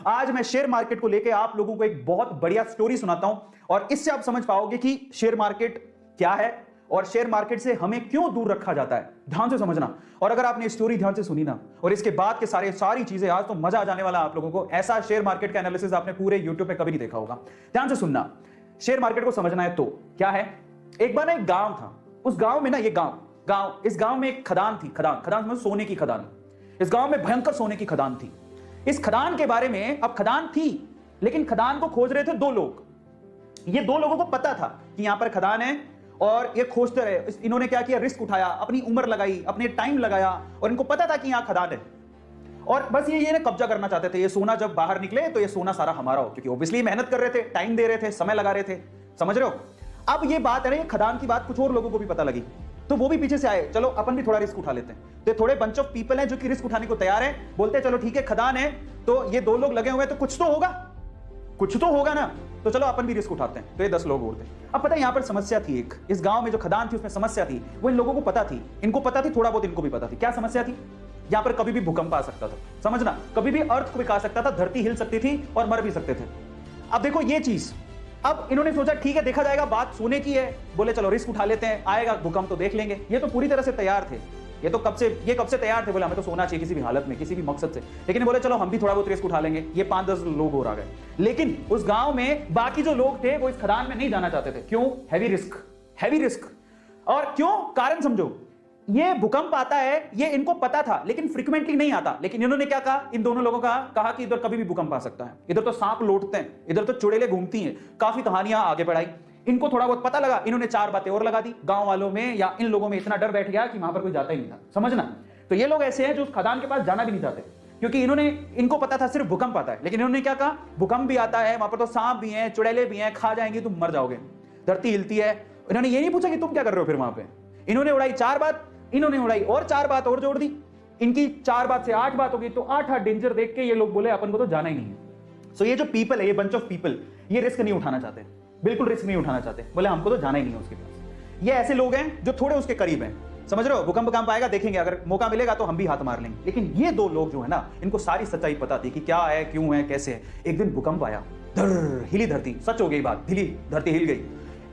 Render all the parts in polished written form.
आज मैं share market को लेकर आप लोगों को एक बहुत बढ़िया स्टोरी सुनाता हूं और इससे आप समझ पाओगे कि शेयर मार्केट क्या है और शेयर मार्केट से हमें क्यों दूर रखा जाता है। ध्यान से समझना। और अगर आपने स्टोरी ध्यान से सुनी ना और इसके बाद के सारी चीजें, आज तो मजा आ जाने वाला आप लोगों को। ऐसा शेयर मार्केट का एनालिसिस आपने पूरे यूट्यूब पे कभी नहीं देखा होगा। ध्यान से सुनना। शेयर मार्केट को समझना है तो क्या है। एक बार ना एक गांव था। उस गांव में ना इस गांव में एक खदान थी। खदान मतलब सोने की खदान। इस गांव में भयंकर सोने की खदान थी। इस खदान के बारे में, अब खदान थी लेकिन खदान को खोज रहे थे दो लोग। ये दो लोगों को पता था कि यहां पर खदान है और ये खोजते रहे। इन्होंने क्या किया, रिस्क उठाया, अपनी उम्र लगाई, अपने टाइम लगाया और इनको पता था कि यहां खदान है और बस ये कब्जा करना चाहते थे। ये सोना जब बाहर निकले तो ये सोना सारा हमारा हो, क्योंकि ऑब्वियसली मेहनत कर रहे थे, टाइम दे रहे थे, समय लगा रहे थे। समझ रहे हो। अब ये बात है ना, ये खदान की बात कुछ और लोगों को भी पता लगी तो वो भी पीछे से आए, चलो अपन भी थोड़ा रिस्क उठा लेते हैं। तो थोड़े बंच ऑफ पीपल हैं जो कि रिस्क उठाने को तैयार है। बोलते हैं चलो ठीक है, खदान है तो ये दो लोग लगे हुए हैं तो कुछ तो होगा ना, तो चलो अपन भी रिस्क उठाते हैं। तो ये 10 लोग और थे। अब पता है यहां पर समस्या थी एक, इस गांव में जो खदान थी उसमें समस्या थी। वो इन लोगों को पता थी, इनको पता थी, थोड़ा बहुत इनको भी पता थी। क्या समस्या थी। यहां पर कभी भी भूकंप आ सकता था। समझना, कभी भी अर्थ को आ सकता था, धरती हिल सकती थी और मर भी सकते थे। अब देखो ये चीज, अब इन्होंने सोचा ठीक है देखा जाएगा, बात सोने की है, बोले चलो रिस्क उठा लेते हैं, आएगा भूकंप तो देख लेंगे। ये तो पूरी तरह से तैयार थे। ये कब से तैयार थे, बोले हमें तो सोना चाहिए किसी भी हालत में, किसी भी मकसद से। लेकिन बोले चलो हम भी थोड़ा बहुत रिस्क उठा लेंगे। ये 5-10 लोग और आ गए। लेकिन उस गांव में बाकी जो लोग थे वो इस खदान में नहीं जाना चाहते थे। क्यों। Heavy risk. और क्यों, कारण समझो। ये भूकंप आता है ये इनको पता था लेकिन फ्रीक्वेंटली नहीं आता। लेकिन इन्होंने क्या कहा, इन दोनों लोगों का कहा कि इधर कभी भी भूकंप आ सकता है, इधर तो सांप लौटते हैं, इधर तो चुड़ैलें घूमती हैं। काफी कहानियां आगे बढ़ाई। इनको थोड़ा बहुत पता लगा, इन्होंने 4 बातें और लगा दी। गांव वालों में या इन लोगों में इतना डर बैठ गया कि वहां पर कोई जाता ही नहीं था। समझना। तो ये लोग ऐसे हैं जो उस खदान के पास जाना भी नहीं चाहते, क्योंकि इनको पता था सिर्फ भूकंप आता है। लेकिन इन्होंने क्या कहा, भूकंप भी आता है, वहां पर तो सांप भी हैं, चुड़ैलें भी हैं, खा जाएंगी, तुम मर जाओगे, धरती हिलती है। इन्होंने ये नहीं पूछा कि तुम क्या कर रहे हो फिर वहां पे। इन्होंने उड़ाई 4 बात, इन्होंने उड़ाई और 4 बात और जोड़ दी। इनकी 4 बात से 8 बात होगी, तो 8 डेंजर देख के ये लोग बोले अपन को तो जाना ही नहीं है। सो ये जो पीपल है, ये बंच ऑफ पीपल, ये रिस्क नहीं उठाना चाहते, बिल्कुल रिस्क नहीं उठाना चाहते। बोले हमको तो जाना ही नहीं है उसके पास। ये ऐसे लोग हैं जो थोड़े उसके करीब हैं। समझ रहे हो। भूकंप आएगा देखेंगे, अगर मौका मिलेगा तो हम भी हाथ मार लेंगे। लेकिन ये 2 लोग जो है ना, इनको सारी सच्चाई पता थी कि क्या है, क्यों है, कैसे है। एक दिन भूकंप आया, हिली धरती। सच हो गई बात, धरती हिल गई।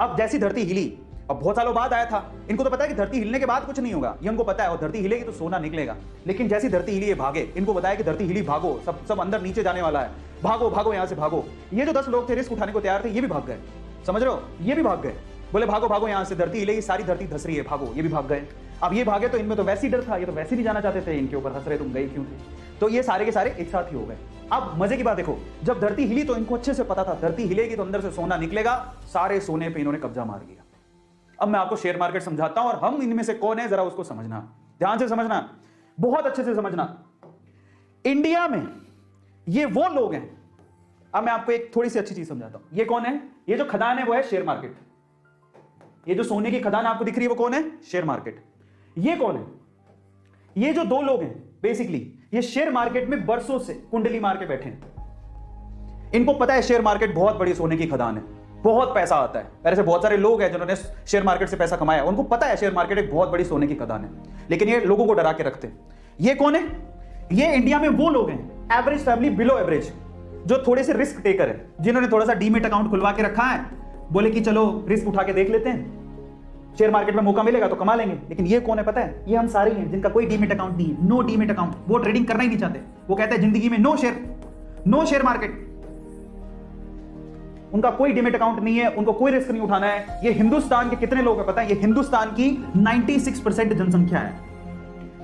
अब जैसी धरती हिली, अब बहुत सालों बाद आया था, इनको तो पता है कि धरती हिलने के बाद कुछ नहीं होगा, ये उनको पता है। और धरती हिलेगी तो सोना निकलेगा। लेकिन जैसी धरती हिली ये भागे। इनको बताया कि धरती हिली, भागो, सब अंदर नीचे जाने वाला है, भागो यहां से भागो। ये जो 10 लोग थे रिस्क उठाने को तैयार थे, ये भी भाग गए। समझ रहे हो, ये भी भाग गए। बोले भागो यहां से, धरती हिलेगी, सारी धरती धस रही है, भागो। ये भी भाग गए। अब ये भागे तो इनमें तो वैसे ही डर था, ये तो वैसे ही नहीं जाना चाहते थे, इनके ऊपर हंस रहे तुम गए क्यों थे। तो ये सारे के सारे एक साथ ही हो गए। अब मजे की बात देखो, जब धरती हिली तो इनको अच्छे से पता था धरती हिलेगी तो अंदर से सोना निकलेगा। सारे सोने पे इन्होंने कब्जा मार लिया। अब मैं आपको शेयर मार्केट समझाता हूं और हम इनमें से कौन है जरा उसको समझना, ध्यान से समझना, बहुत अच्छे से समझना। इंडिया में ये वो लोग हैं। अब मैं आपको एक थोड़ी सी अच्छी चीज समझाता हूं। ये कौन है, ये जो खदान है वो है शेयर मार्केट। ये जो सोने की खदान आपको दिख रही है वो कौन है, शेयर मार्केट। ये कौन है, ये जो 2 लोग हैं बेसिकली, ये शेयर मार्केट में बरसों से कुंडली मार के बैठे हैं। इनको पता है शेयर मार्केट बहुत बड़ी सोने की खदान है, बहुत पैसा आता है। पहले से बहुत सारे लोग हैं जिन्होंने शेयर मार्केट से पैसा कमाया, उनको पता है शेयर मार्केट एक बहुत बड़ी सोने की खदान है। लेकिन ये लोगों को डरा के रखते हैं। ये कौन है, ये इंडिया में वो लोग हैं, एवरेज फैमिली, बिलो एवरेज, जो थोड़े से रिस्क टेकर है, जिन्होंने थोड़ा सा डीमेट अकाउंट खुलवा के रखा है। बोले कि चलो रिस्क उठा के देख लेते हैं, शेयर मार्केट में मौका मिलेगा तो कमा लेंगे। लेकिन ये कौन है पता है, ये हम सारे हैं जिनका कोई डीमेट अकाउंट नहीं है, नो डीमेट अकाउंट। वो ट्रेडिंग करना ही नहीं चाहते। वो कहते हैं जिंदगी में नो शेयर मार्केट। उनका कोई डीमेट अकाउंट नहीं है, उनको कोई रिस्क नहीं उठाना है। ये हिंदुस्तान के कितने लोग हैं पता है, ये हिंदुस्तान की 96% जनसंख्या है।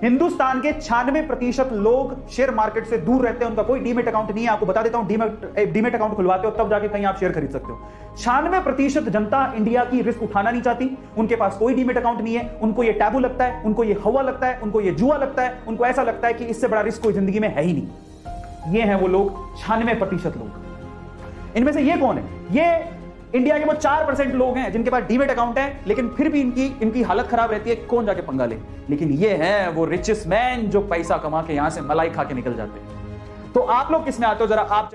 हिंदुस्तान के 96% लोग शेयर मार्केट से दूर रहते हैं, उनका कोई डीमेट अकाउंट नहीं है। आपको बता देता हूं, डीमेट अकाउंट खुलवाते हो तब जाके कहीं आप शेयर खरीद सकते हो। 96% जनता इंडिया की रिस्क उठाना नहीं चाहती, उनके पास कोई डीमेट अकाउंट नहीं है। उनको ये टैबू लगता है, उनको ये हवा लगता है, उनको ये जुआ लगता है, उनको ऐसा लगता है कि इससे बड़ा रिस्क कोई जिंदगी में है ही नहीं। ये हैं वो लोग, 96% लोग। इनमें से ये कौन है, ये इंडिया के वो 4% लोग हैं जिनके पास डीमेट अकाउंट है, लेकिन फिर भी इनकी हालत खराब रहती है, कौन जाके पंगा ले। लेकिन ये हैं वो रिचेस्ट मैन जो पैसा कमा के यहां से मलाई खा के निकल जाते हैं। तो आप लोग किसमें आते हो जरा आप